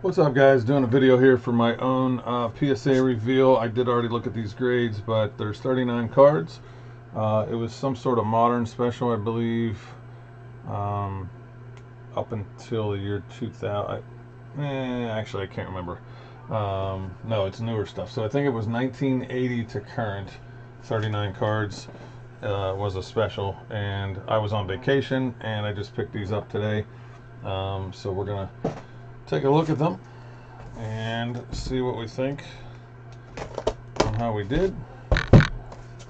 What's up, guys? Doing a video here for my own PSA reveal. I did already look at these grades, but there's 39 cards. It was some sort of modern special, I believe, um, up until the year 2000. Actually, I can't remember. No, it's newer stuff. So I think it was 1980 to current. 39 cards was a special, and I was on vacation, and I just picked these up today. So we're gonna take a look at them and see what we think on how we did.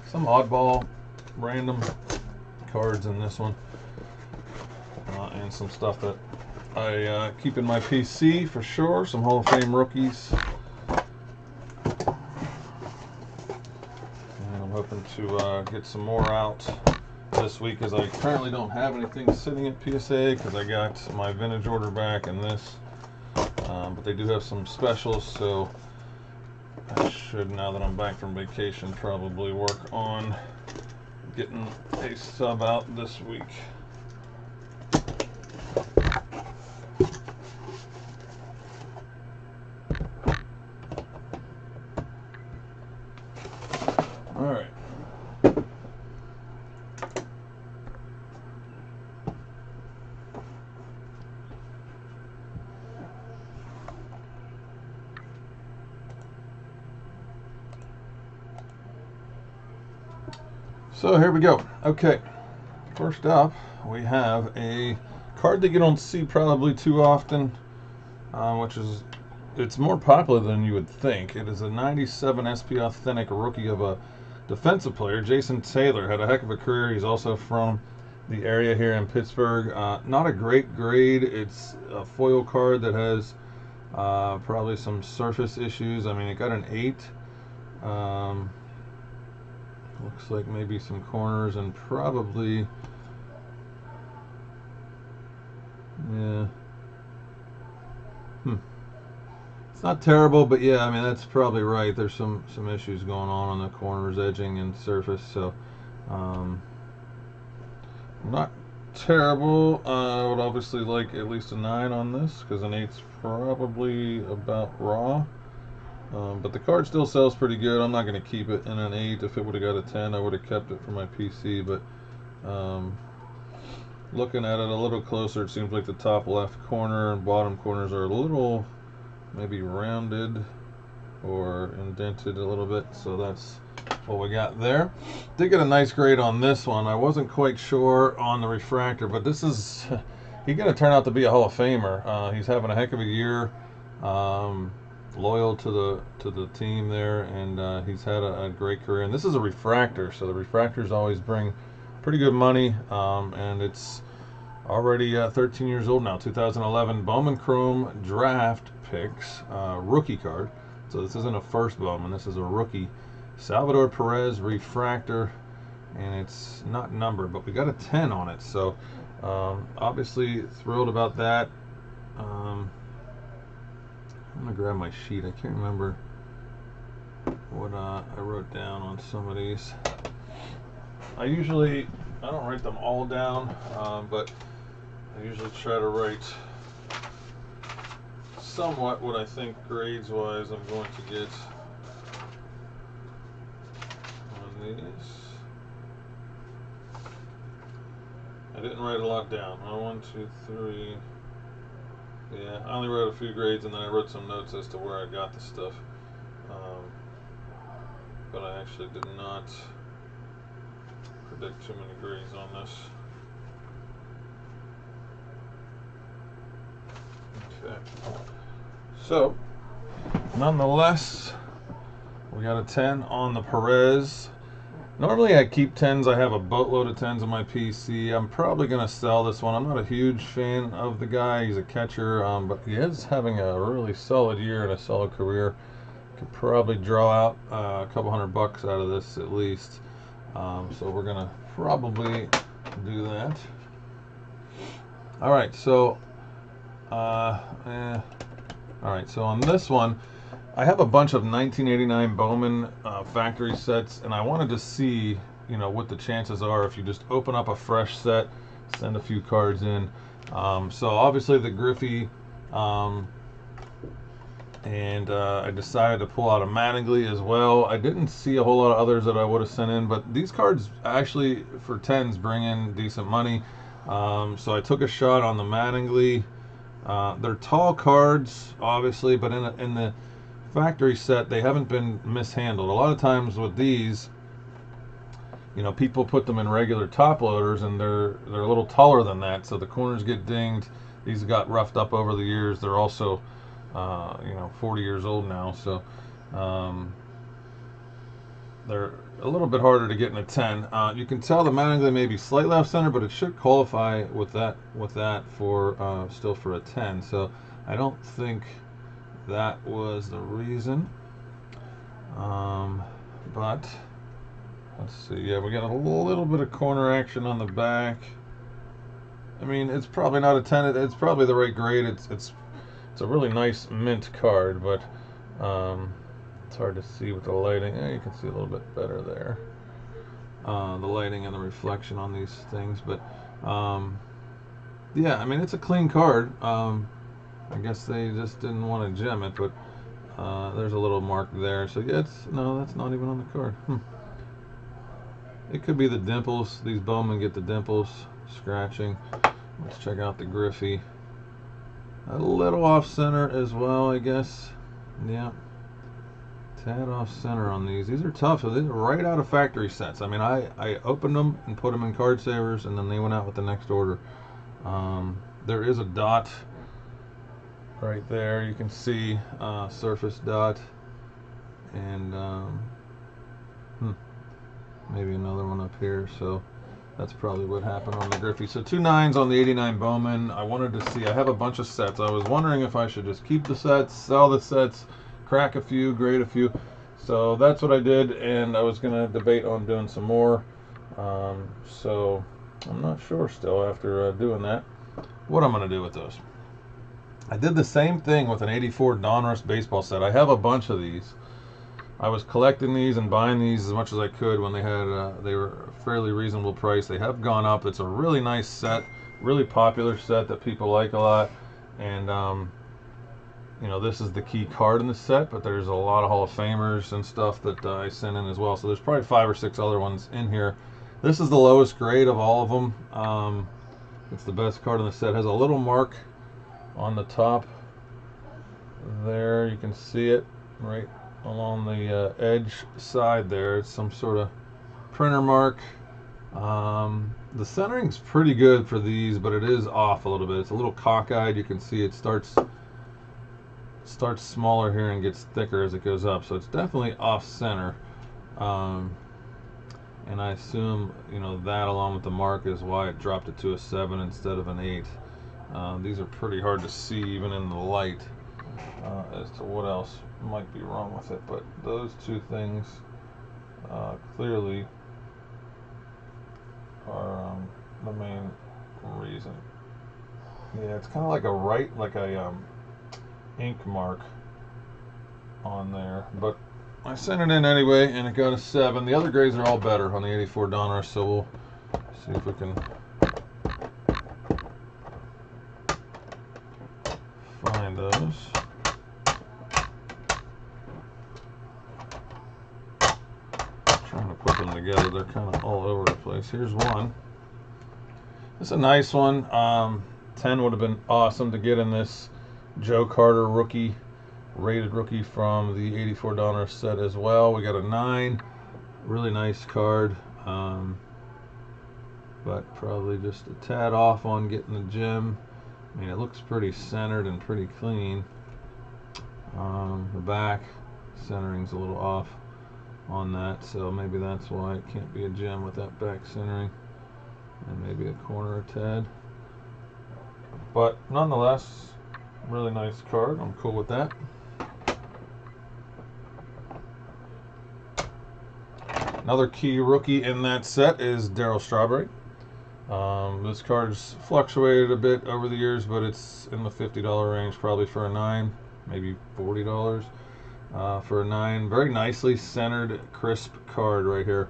Some oddball, random cards in this one, and some stuff that I keep in my PC for sure. Some Hall of Fame rookies, and I'm hoping to get some more out this week, as I currently don't have anything sitting at PSA because I got my vintage order back and this. But they do have some specials, so I should, now that I'm back from vacation, probably work on getting a sub out this week. All right. So here we go. Okay, first up we have a card that you don't see probably too often, which is, it's more popular than you would think. It is a 97 SP Authentic rookie of a defensive player. Jason Taylor had a heck of a career. He's also from the area here in Pittsburgh. Not a great grade. It's a foil card that has probably some surface issues. I mean, it got an 8. Looks like maybe some corners and probably, yeah. It's not terrible, but yeah, I mean, that's probably right. There's some issues going on the corners, edging, and surface. So, not terrible. I would obviously like at least a 9 on this, because an 8's probably about raw. But the card still sells pretty good. I'm not going to keep it in an 8. If it would have got a 10, I would have kept it for my PC. But looking at it a little closer, it seems like the top left corner and bottom corners are a little maybe rounded or indented a little bit. So that's what we got there. Did get a nice grade on this one. I wasn't quite sure on the refractor, but this is, he's going to turn out to be a Hall of Famer. He's having a heck of a year. Loyal to the team there, and he's had a great career. And this is a refractor, so the refractors always bring pretty good money. And it's already 13 years old now. 2011 Bowman Chrome Draft Picks rookie card. So this isn't a first Bowman. This is a rookie. Salvador Perez refractor, and it's not numbered, but we got a 10 on it. So obviously thrilled about that. I'm gonna grab my sheet. I can't remember what I wrote down on some of these. I don't write them all down, but I usually try to write somewhat what I think grades wise I'm going to get on these. I didn't write a lot down. 1, 2, 3. Yeah, I only wrote a few grades, and then I wrote some notes as to where I got the stuff. But I actually did not predict too many grades on this. Okay. So, nonetheless, we got a 10 on the Perez. Normally I keep 10s. I have a boatload of 10s on my PC. I'm probably going to sell this one. I'm not a huge fan of the guy. He's a catcher, but he is having a really solid year and a solid career. Could probably draw out a couple $100 out of this at least. So we're going to probably do that. All right, so all right, so on this one, I have a bunch of 1989 Bowman factory sets, and I wanted to see, what the chances are if you just open up a fresh set, send a few cards in. So obviously the Griffey And I decided to pull out a Mattingly as well. I didn't see a whole lot of others that I would have sent in, but these cards actually for 10s bring in decent money. So I took a shot on the Mattingly. They're tall cards, obviously, but in the factory set, they haven't been mishandled. A lot of times with these, you know, people put them in regular top loaders, and they're a little taller than that, so the corners get dinged. These got roughed up over the years. They're also, you know, 40 years old now, so they're a little bit harder to get in a 10. You can tell the Mattingly may be slightly off center, but it should qualify with that for still for a 10. So I don't think that was the reason. But let's see. Yeah, we got a little bit of corner action on the back. I mean, it's probably not a 10. It's probably the right grade. It's a really nice mint card, but it's hard to see with the lighting. You can see a little bit better there. The lighting and the reflection on these things, but yeah, I mean, it's a clean card. I guess they just didn't want to gem it, but there's a little mark there. So yeah, no, that's not even on the card. It could be the dimples. These Bowman get the dimples scratching. Let's check out the Griffey. A little off center as well, I guess. Yeah, tad off center on these. These are tough. So these are right out of factory sets. I mean, I opened them and put them in card savers, and then they went out with the next order. There is a dot right there. You can see surface dot, and maybe another one up here. So that's probably what happened on the Griffey. So 2 9s on the 89 Bowman. I wanted to see. I have a bunch of sets. I was wondering if I should just keep the sets, sell the sets, crack a few, grade a few. So that's what I did, and I was going to debate on doing some more. So I'm not sure still after doing that what I'm going to do with those. I did the same thing with an 84 Donruss baseball set. I have a bunch of these. I was collecting these and buying these as much as I could when they were a fairly reasonable price. They have gone up. It's a really nice set, really popular set that people like a lot. And you know, this is the key card in the set, but there's a lot of Hall of Famers and stuff that I sent in as well. So there's probably 5 or 6 other ones in here. This is the lowest grade of all of them. It's the best card in the set. It has a little mark on the top there. You can see it right along the edge side there. It's some sort of printer mark. The centering's pretty good for these, but it is off a little bit. It's a little cockeyed. You can see it starts smaller here and gets thicker as it goes up, so it's definitely off center. And I assume, you know, that along with the mark is why it dropped it to a 7 instead of an 8. These are pretty hard to see even in the light as to what else might be wrong with it, but those 2 things clearly are the main reason. Yeah, it's kind of like a ink mark on there, but I sent it in anyway, and it got a 7. The other grades are all better on the 84 Donruss, so we'll see if we can find those. Trying to put them together. They're kind of all over the place. Here's one. It's a nice one. 10 would have been awesome to get in this Joe Carter rated rookie from the 84 Donruss set as well. We got a 9. Really nice card. But probably just a tad off on getting the gem. I mean, it looks pretty centered and pretty clean. The back centering's a little off on that, so maybe that's why it can't be a gem with that back centering, and maybe a corner a tad. But nonetheless, really nice card. I'm cool with that. Another key rookie in that set is Darryl Strawberry. This card's fluctuated a bit over the years, but it's in the $50 range probably for a 9, maybe $40 for a 9. Very nicely centered, crisp card right here.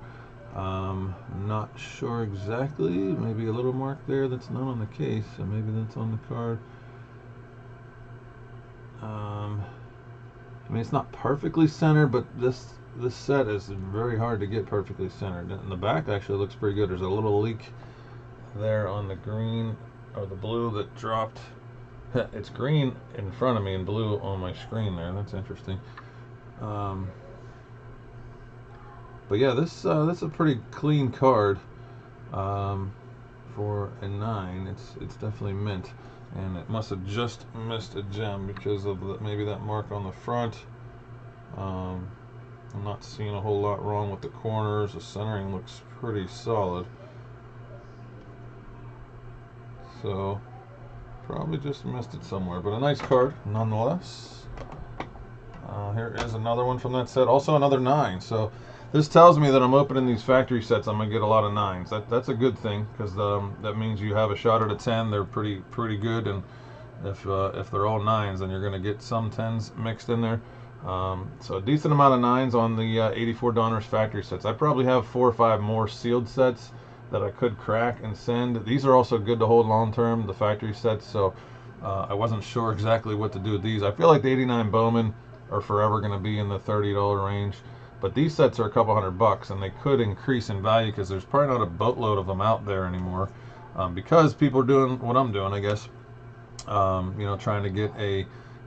Not sure exactly. Maybe a little mark there that's not on the case, so maybe that's on the card. I mean, it's not perfectly centered, but this set is very hard to get perfectly centered. And the back actually looks pretty good. There's a little leak there on the green or the blue that dropped. It's green in front of me and blue on my screen there. That's interesting. But yeah, this that's a pretty clean card for a 9. It's definitely mint, and it must have just missed a gem because of maybe that mark on the front. I'm not seeing a whole lot wrong with the corners. The centering looks pretty solid. So probably just missed it somewhere, but a nice card nonetheless. Here is another one from that set, also another 9. So this tells me that I'm opening these factory sets, I'm gonna get a lot of 9s. That's a good thing, because that means you have a shot at a 10. They're pretty good, and if they're all 9s, then you're gonna get some 10s mixed in there. So a decent amount of 9s on the 84 Donruss factory sets. I probably have 4 or 5 more sealed sets that I could crack and send. These are also good to hold long term, the factory sets, so I wasn't sure exactly what to do with these. I feel like the 89 Bowman are forever going to be in the $30 range, but these sets are a couple $100, and they could increase in value because there's probably not a boatload of them out there anymore, because people are doing what I'm doing, I guess. You know, trying to get a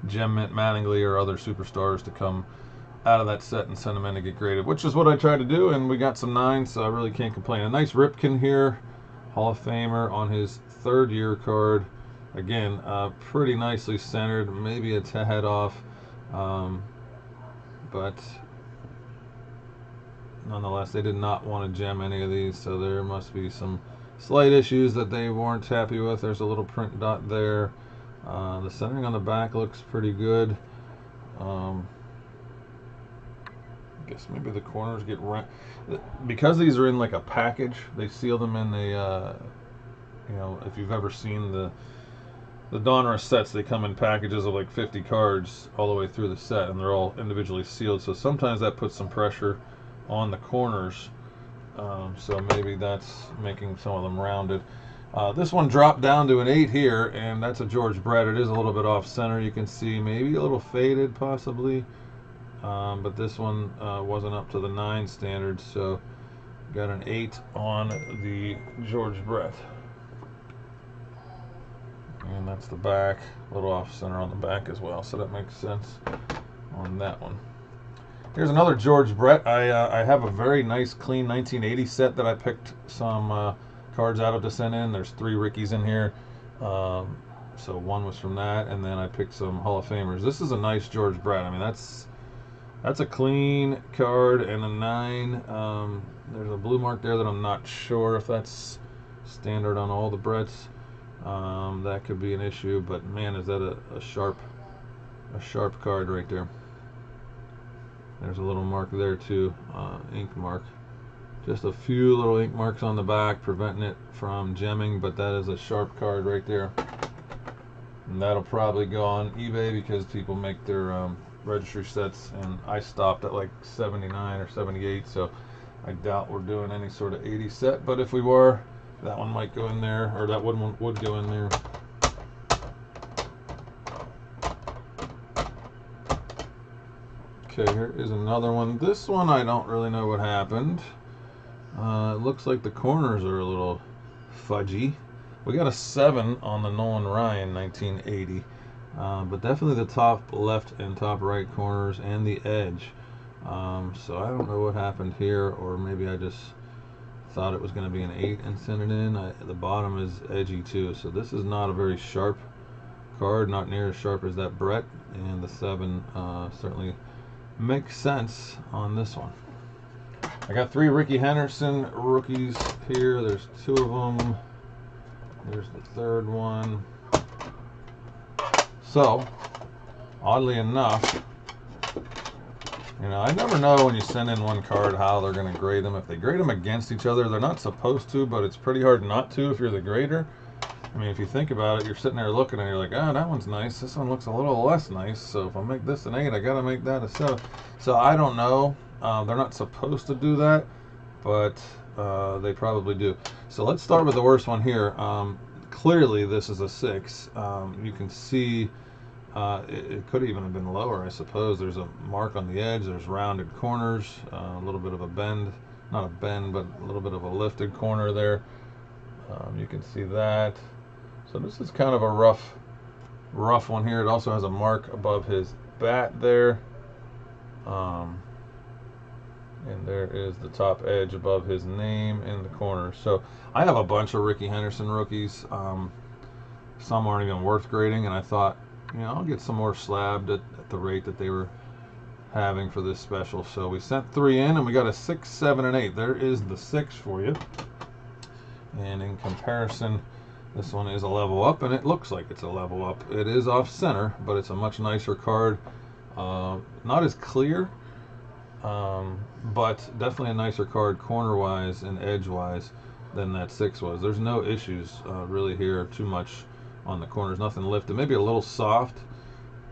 Gem Mint Mattingly or other superstars to come out of that set and send them in to get graded, which is what I tried to do, and we got some 9s, so I really can't complain. A nice Ripken here, Hall of Famer on his 3rd year card. Again, pretty nicely centered, maybe a tad off, but nonetheless, they did not want to gem any of these, so there must be some slight issues that they weren't happy with. There's a little print dot there. The centering on the back looks pretty good. I guess maybe the corners get because these are in like a package. They seal them in a, you know, if you've ever seen the Donruss sets, they come in packages of like 50 cards all the way through the set, and they're all individually sealed. So sometimes that puts some pressure on the corners. So maybe that's making some of them rounded. This one dropped down to an 8 here, and that's a George Brett. It is a little bit off center. You can see maybe a little faded possibly. But this one wasn't up to the 9 standard, so got an 8 on the George Brett. And that's the back, a little off center on the back as well, so that makes sense on that one. Here's another George Brett. I have a very nice clean 1980 set that I picked some cards out of to send in. There's 3 Rickies in here, so one was from that, and then I picked some Hall of Famers. This is a nice George Brett. I mean, that's a clean card and a 9. There's a blue mark there that I'm not sure if that's standard on all the Bretts. That could be an issue, but man, is that a sharp card right there. There's a little mark there too, ink mark. Just a few little ink marks on the back preventing it from gemming, but that is a sharp card right there. And that'll probably go on eBay because people make their registry sets, and I stopped at like 79 or 78, so I doubt we're doing any sort of 80 set, but if we were, that one might go in there, or that one would go in there. Okay, here is another one. This one I don't really know what happened. It looks like the corners are a little fudgy. We got a 7 on the Nolan Ryan 1980, but definitely the top left and top right corners and the edge. So I don't know what happened here, or maybe I just thought it was going to be an 8 and sent it in. The bottom is edgy too, so this is not a very sharp card, not near as sharp as that Brett, and the 7 certainly makes sense on this one. I got 3 Ricky Henderson rookies here. There's 2 of them. There's the 3rd one. So, oddly enough, you know, I never know when you send in one card how they're going to grade them. If they grade them against each other, they're not supposed to, but it's pretty hard not to if you're the grader. I mean, if you think about it, you're sitting there looking and you're like, oh, that one's nice. This one looks a little less nice. So if I make this an 8, I got to make that a 7. So I don't know. They're not supposed to do that, but they probably do. So let's start with the worst one here. Clearly, this is a 6. You can see It could even have been lower, I suppose. There's a mark on the edge. There's rounded corners, a little bit of a bend, not a bend, but a little bit of a lifted corner there. You can see that. So this is kind of a rough one here. It also has a mark above his bat there. And there is the top edge above his name in the corner. So I have a bunch of Rickey Henderson rookies. Some aren't even worth grading, and I thought, I'll get some more slabbed at the rate that they were having for this special. So we sent 3 in, and we got a 6, 7, and 8. There is the 6 for you. And in comparison, this one is a level up, and it looks like it's a level up. It is off center, but it's a much nicer card. Not as clear, but definitely a nicer card corner-wise and edge-wise than that 6 was. There's no issues really here too much on the corners. Nothing lifted. Maybe a little soft.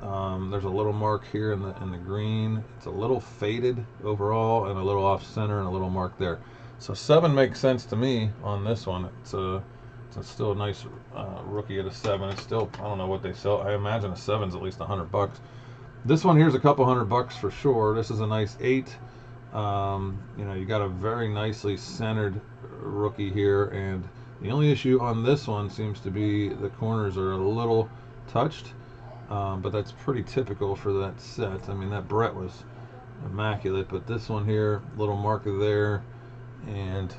There's a little mark here in the green. It's a little faded overall, and a little off-center, and a little mark there. So 7 makes sense to me on this one. It's still a nice rookie at a 7. It's still, I don't know what they sell. I imagine a 7's at least $100. This one here's a couple $100 for sure. This is a nice 8. You got a very nicely centered rookie here, and the only issue on this one seems to be the corners are a little touched, but that's pretty typical for that set. I mean, that Brett was immaculate, but this one here, little marker there, and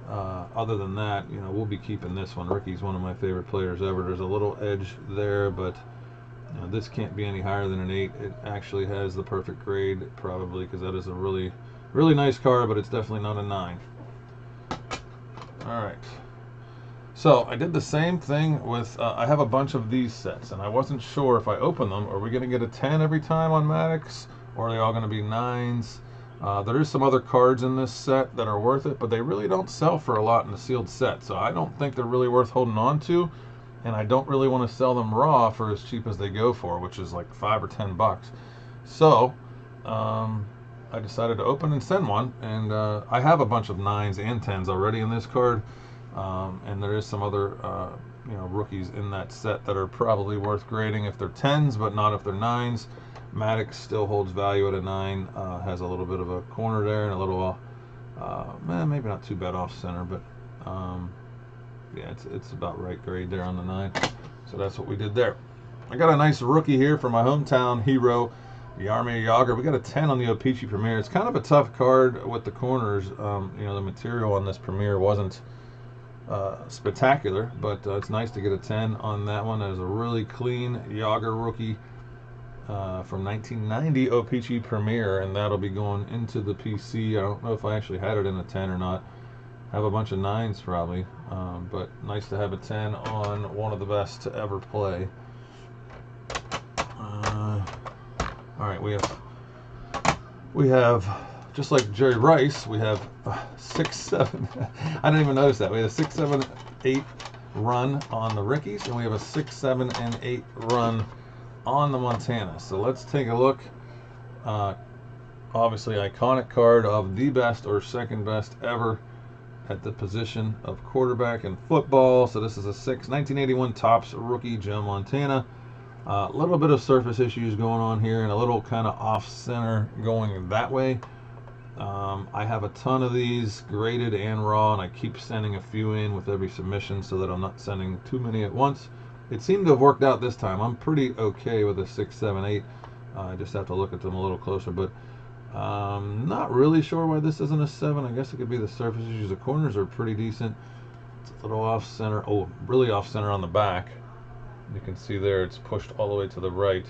other than that, we'll be keeping this one. Ricky's one of my favorite players ever. There's a little edge there, but this can't be any higher than an 8. It actually has the perfect grade, probably, because that is a really, really nice card, but it's definitely not a 9. All right. So I did the same thing with, I have a bunch of these sets, and I wasn't sure if I open them, are we going to get a 10 every time on Maddox, or are they all going to be 9s? There is some other cards in this set that are worth it, but they really don't sell for a lot in the sealed set, so I don't think they're really worth holding on to, and I don't really want to sell them raw for as cheap as they go for, which is like $5 or $10. So I decided to open and send one, and I have a bunch of 9s and 10s already in this card, and there is some other rookies in that set that are probably worth grading if they're 10s, but not if they're 9s. Maddox still holds value at a 9, has a little bit of a corner there and a little, maybe not too bad off center, but yeah, it's about right grade there on the 9. So that's what we did there. I got a nice rookie here for my hometown hero, Jaromir Jagr. We got a 10 on the O-Pee-Chee Premier. It's kind of a tough card with the corners. The material on this Premier wasn't spectacular, but it's nice to get a 10 on that one. That is a really clean Jagr rookie from 1990 O-Pee-Chee Premier, and that'll be going into the PC. I don't know if I actually had it in a 10 or not. Have a bunch of 9s probably, but nice to have a 10 on one of the best to ever play. All right, we have just like Jerry Rice, we have 6, 7. I didn't even notice that. We had a 6, 7, 8 run on the Rickies, and we have a 6, 7, and 8 run on the Montana. So let's take a look. Obviously, iconic card of the best or second best ever at the position of quarterback in football. So this is a 1981 Topps rookie, Joe Montana. A little bit of surface issues going on here, and a little kind of off center going that way. I have a ton of these graded and raw, and I keep sending a few in with every submission so that I'm not sending too many at once. It seemed to have worked out this time. I'm pretty okay with a 6, 7, 8. I just have to look at them a little closer, but not really sure why this isn't a 7. I guess it could be the surface issues. The corners are pretty decent. It's a little off center. Oh, really off center on the back. You can see there it's pushed all the way to the right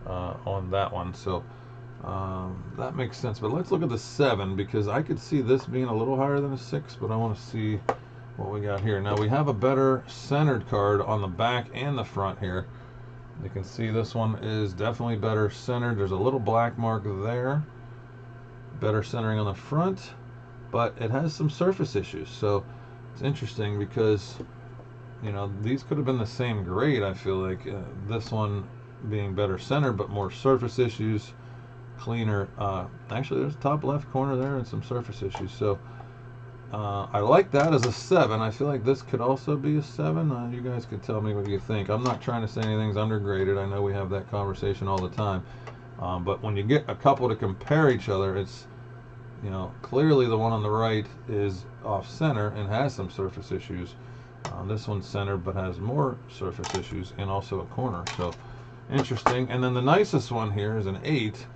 on that one. So that makes sense. But let's look at the 7, because I could see this being a little higher than a 6, but I want to see what we got here. Now we have a better centered card on the back and the front here. You can see this one is definitely better centered. There's a little black mark there. Better centering on the front, but it has some surface issues. So it's interesting because these could have been the same grade. I feel like this one being better centered, but more surface issues, cleaner. Actually, there's top left corner there and some surface issues. So I like that as a 7. I feel like this could also be a 7. You guys could tell me what you think. I'm not trying to say anything's undergraded. I know we have that conversation all the time. But when you get a couple to compare each other, it's, you know, clearly the one on the right is off center and has some surface issues. This one's centered but has more surface issues and also a corner. So interesting. And then the nicest one here is an 8.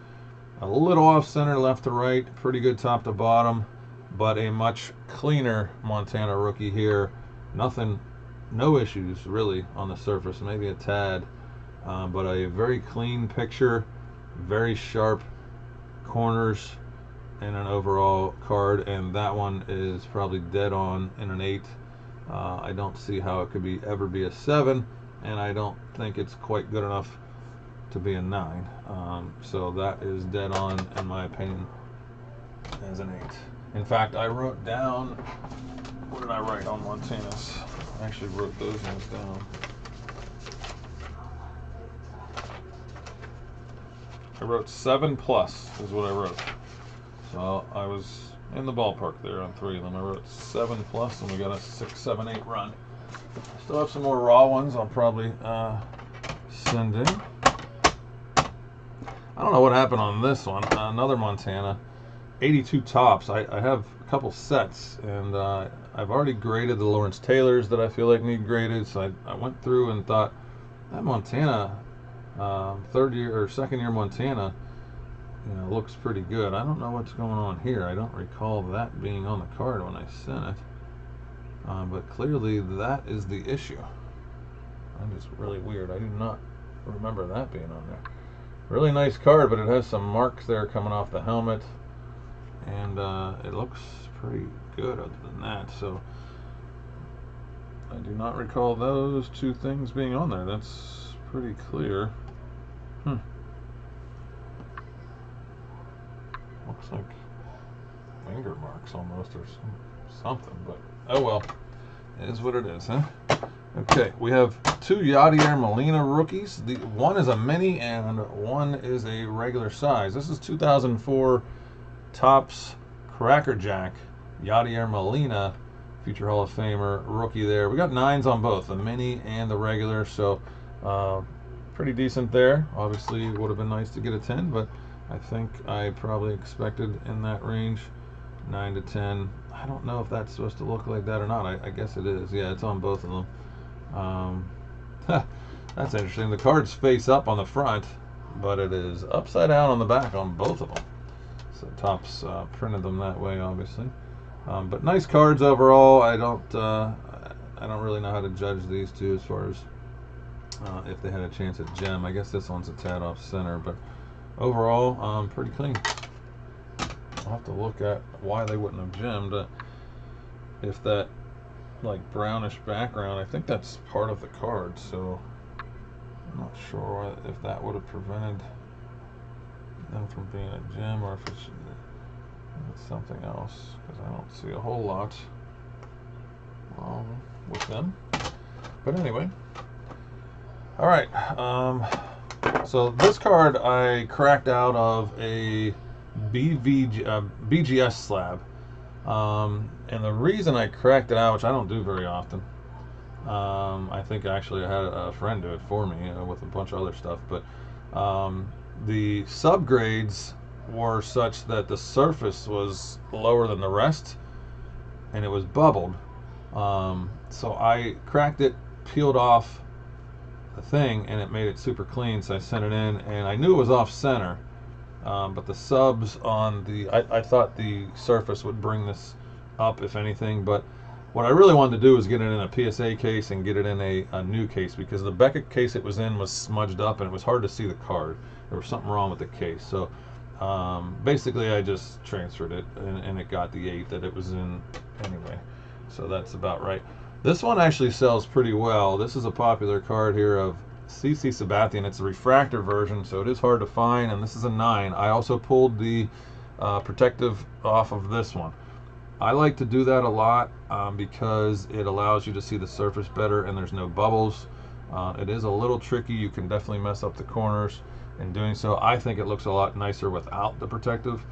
A little off center left to right, pretty good top to bottom, but a much cleaner Montana rookie here. Nothing, no issues really on the surface, maybe a tad, but a very clean picture, very sharp corners, and an overall card. And that one is probably dead on in an 8. I don't see how it could ever be a 7, and I don't think it's quite good enough to be a 9. So that is dead on in my opinion as an 8. In fact, I wrote down, what did I write on Montana's? I actually wrote those ones down. I wrote 7 plus is what I wrote. So I was in the ballpark there on 3 of them. I wrote 7 plus, and we got a 6, 7, 8 run. Still have some more raw ones I'll probably send in. I don't know what happened on this one. Another Montana, 82 tops. I have a couple sets, and I've already graded the Lawrence Taylors that I feel like need graded. So I went through and thought that Montana, third year or second year Montana, you know, looks pretty good. I don't know what's going on here. I don't recall that being on the card when I sent it, but clearly that is the issue. That is really weird. I do not remember that being on there. Really nice card, but it has some marks there coming off the helmet, and it looks pretty good other than that. So I do not recall those two things being on there. That's pretty clear. Looks like finger marks almost, or something, but oh well, it is what it is, huh? Okay, we have 2 Yadier Molina rookies. One is a mini and one is a regular size. This is 2004 Topps Cracker Jack Yadier Molina, future Hall of Famer rookie there. We got 9s on both, the mini and the regular, so pretty decent there. Obviously, it would have been nice to get a 10, but I think I probably expected in that range, 9 to 10. I don't know if that's supposed to look like that or not. I guess it is. Yeah, it's on both of them. That's interesting. The cards face up on the front, but it is upside down on the back on both of them. So Topps printed them that way, obviously. But nice cards overall. I don't really know how to judge these two as far as if they had a chance at gem. I guess this one's a tad off center, but overall, pretty clean. I'll have to look at why they wouldn't have gemmed. If that like brownish background, I think that's part of the card, so I'm not sure if that would have prevented them from being a gem, or if it's something else, because I don't see a whole lot wrong with them. But anyway, all right. So this card I cracked out of a BGS slab. And the reason I cracked it out, which I don't do very often, I think actually I had a friend do it for me with a bunch of other stuff, but the subgrades were such that the surface was lower than the rest, and it was bubbled. So I cracked it, peeled off the thing, and it made it super clean, so I sent it in, and I knew it was off center. But the subs on I thought the surface would bring this up, if anything. But what I really wanted to do was get it in a PSA case and get it in a new case, because the Beckett case it was in was smudged up and it was hard to see the card. There was something wrong with the case. So basically I just transferred it, and it got the 8 that it was in anyway. So that's about right. This one actually sells pretty well. This is a popular card here of CC Sabathia. It's a refractor version, so it is hard to find, and this is a 9. I also pulled the protective off of this one. I like to do that a lot because it allows you to see the surface better, and there's no bubbles. It is a little tricky. You can definitely mess up the corners in doing so. I think it looks a lot nicer without the protective.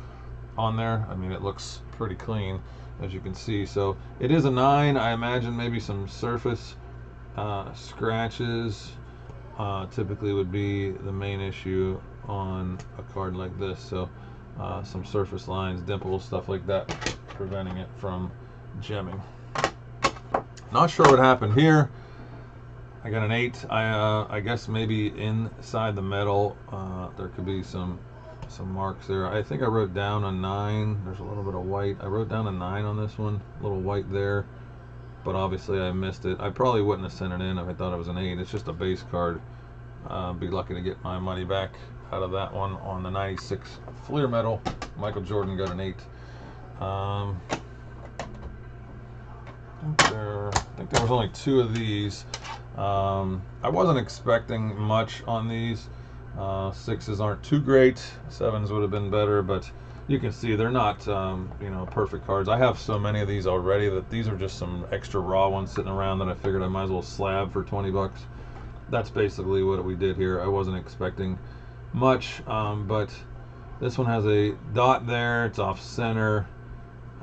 on there. I mean, it looks pretty clean, as you can see. So it is a 9. I imagine maybe some surface scratches typically would be the main issue on a card like this. So some surface lines, dimples, stuff like that, preventing it from gemming. Not sure what happened here. I got an 8. I guess maybe inside the metal there could be some marks there. I think I wrote down a 9. There's a little bit of white. I wrote down a 9 on this one, a little white there, but obviously I missed it. I probably wouldn't have sent it in if I thought it was an 8. It's just a base card. Be lucky to get my money back out of that one. On the 96 Fleer metal, Michael Jordan got an 8. I think there was only 2 of these. I wasn't expecting much on these. 6s aren't too great. 7s would have been better, but you can see they're not you know, perfect cards. I have so many of these already that these are just some extra raw ones sitting around that I figured I might as well slab for 20 bucks. That's basically what we did here. I wasn't expecting much, but this one has a dot there. It's off center,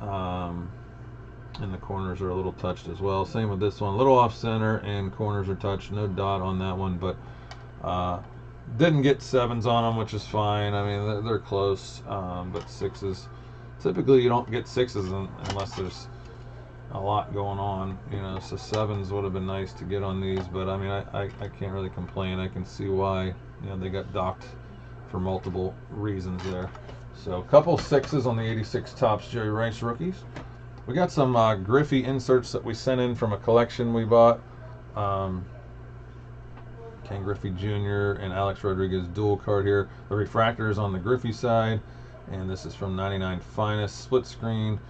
and the corners are a little touched as well. Same with this one, a little off center and corners are touched. No dot on that one, but didn't get 7s on them, which is fine. I mean, they're close, but 6s, typically you don't get 6s unless there's a lot going on, you know. So 7s would have been nice to get on these, but I mean, I can't really complain. I can see why, you know, they got docked for multiple reasons there. So a couple 6s on the 86 Topps Jerry Rice rookies. We got some Griffey inserts that we sent in from a collection we bought. Ken Griffey Jr. and Alex Rodriguez dual card here. The refractor is on the Griffey side, and this is from 99 Finest, split screen.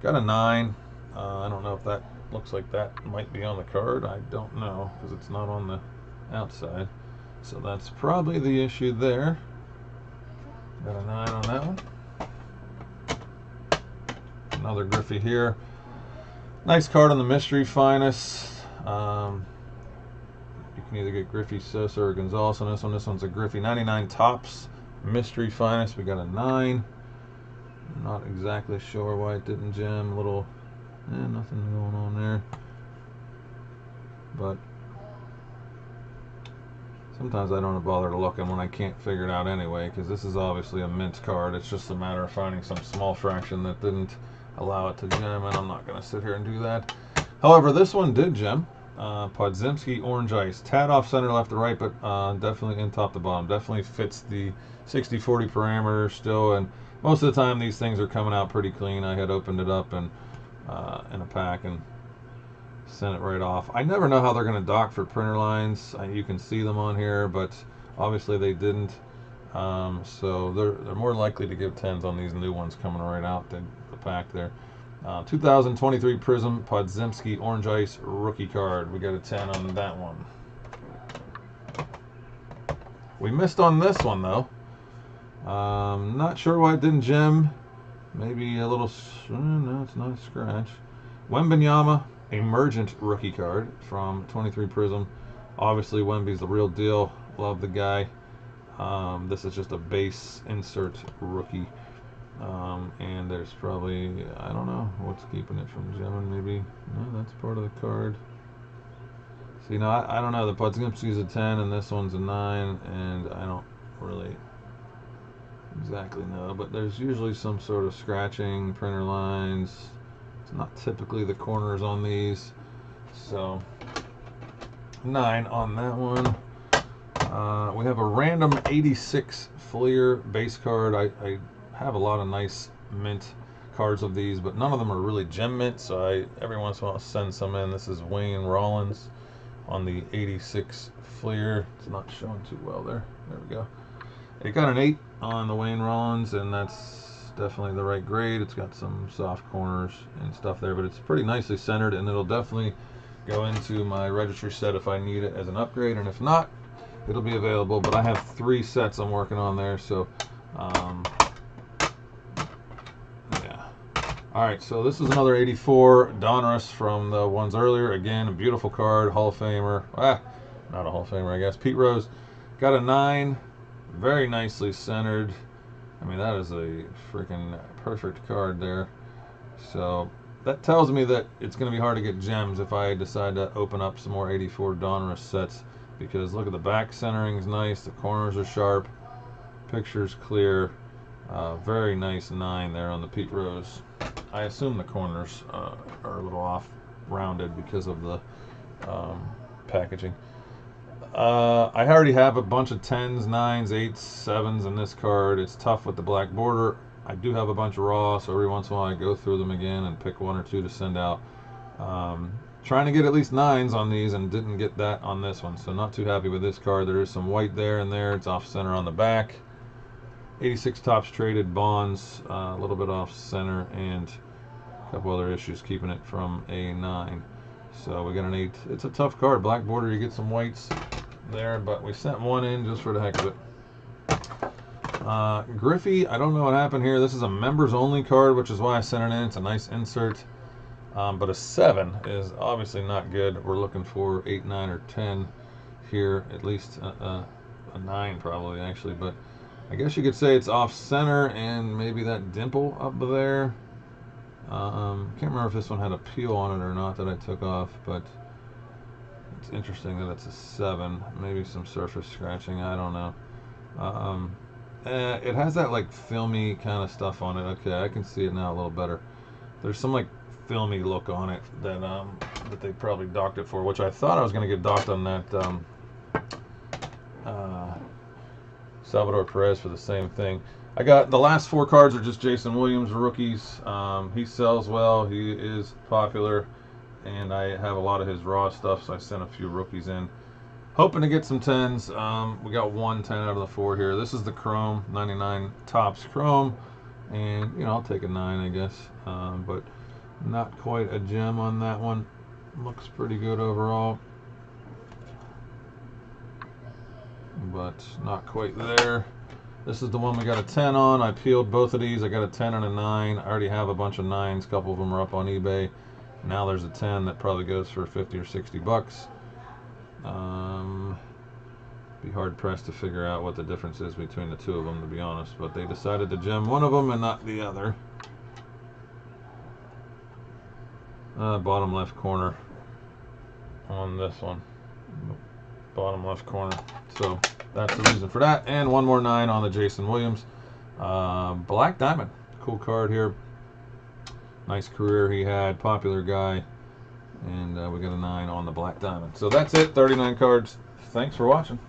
Got a 9. I don't know if that looks like that might be on the card. I don't know, because it's not on the outside. So that's probably the issue there. Got a 9 on that one. Another Griffey here. Nice card on the Mystery Finest. You can either get Griffey, Sosa, or Gonzalez on this one. This one's a Griffey 99 Topps Mystery Finest. We got a 9. Not exactly sure why it didn't gem. Little, nothing going on there. But sometimes I don't bother looking when I can't figure it out anyway, because this is obviously a mint card. It's just a matter of finding some small fraction that didn't allow it to gem, and I'm not going to sit here and do that. However, this one did gem. Podziemski Orange Ice. Tad off center left to right, but definitely in top to bottom. Definitely fits the 60-40 parameter still, and most of the time these things are coming out pretty clean. I had opened it up and in a pack and sent it right off. I never know how they're going to dock for printer lines. You can see them on here, but obviously they didn't. So they're more likely to give 10s on these new ones coming right out the pack there. 2023 Prism Podziemski Orange Ice rookie card. We got a 10 on that one. We missed on this one though. Not sure why it didn't gem. Maybe a little. No, it's not a scratch. Wembanyama Emergent rookie card from 23 Prism. Obviously Wemby's the real deal. Love the guy. This is just a base insert rookie. And there's probably, I don't know what's keeping it from gemming. Maybe, no, that's part of the card. See, now I don't know. The Podziemski's a 10 and this one's a 9, and I don't really exactly know. But there's usually some sort of scratching, printer lines. It's not typically the corners on these. So 9 on that one. We have a random 86 Fleer base card. I have a lot of nice mint cards of these, but none of them are really gem mint, so I every once in a while send some in. This is Wayne Rollins on the 86 Fleer. It's not showing too well there. There we go. It got an 8 on the Wayne Rollins, and that's definitely the right grade. It's got some soft corners and stuff there, but it's pretty nicely centered, and it'll definitely go into my registry set if I need it as an upgrade, and if not, it'll be available. But I have 3 sets I'm working on there, so Alright, so this is another 84 Donruss from the ones earlier. Again, a beautiful card, Hall of Famer. Not a Hall of Famer, I guess. Pete Rose. Got a 9. Very nicely centered. I mean, that is a freaking perfect card there. So that tells me that it's going to be hard to get gems if I decide to open up some more 84 Donruss sets, because look at the back centering's nice, the corners are sharp, picture's clear, very nice 9 there on the Pete Rose. I assume the corners are a little off rounded because of the packaging. I already have a bunch of 10s, 9s, 8s, 7s in this card. It's tough with the black border. I do have a bunch of raw, so every once in a while I go through them again and pick 1 or 2 to send out. Trying to get at least 9s on these and didn't get that on this one, so not too happy with this card. There is some white there and there. It's off center on the back. 86 Topps Traded Bonds, a little bit off center, and a couple other issues keeping it from a 9. So we got an 8. It's a tough card. Black border, you get some whites there, but we sent 1 in just for the heck of it. Griffey, I don't know what happened here. This is a members only card, which is why I sent it in. It's a nice insert, but a 7 is obviously not good. We're looking for 8, 9, or 10 here, at least a 9 probably actually, but I guess you could say it's off center and maybe that dimple up there. Can't remember if this one had a peel on it or not that I took off, but it's interesting that it's a 7. Maybe some surface scratching, I don't know. It has that like filmy kind of stuff on it. Okay, I can see it now a little better. There's some like filmy look on it that that they probably docked it for, which I thought I was going to get docked on that Salvador Perez for the same thing. I got the last 4 cards are just Jason Williams rookies. He sells well, he is popular, and I have a lot of his raw stuff, so I sent a few rookies in. Hoping to get some 10s. We got 1 10 out of the 4 here. This is the Chrome, 99 Topps Chrome, and you know, I'll take a 9, I guess, but not quite a gem on that one. Looks pretty good overall, but not quite there. This is the one we got a 10 on. I peeled both of these. I got a 10 and a 9. I already have a bunch of 9s. A couple of them are up on eBay. Now there's a 10 that probably goes for 50 or 60 bucks. Be hard pressed to figure out what the difference is between the 2 of them, to be honest, but they decided to gem one of them and not the other. Bottom left corner on this one. Bottom left corner. So that's the reason for that. And 1 more 9 on the Jason Williams. Black Diamond. Cool card here. Nice career he had. Popular guy. And we got a 9 on the Black Diamond. So that's it. 39 cards. Thanks for watching.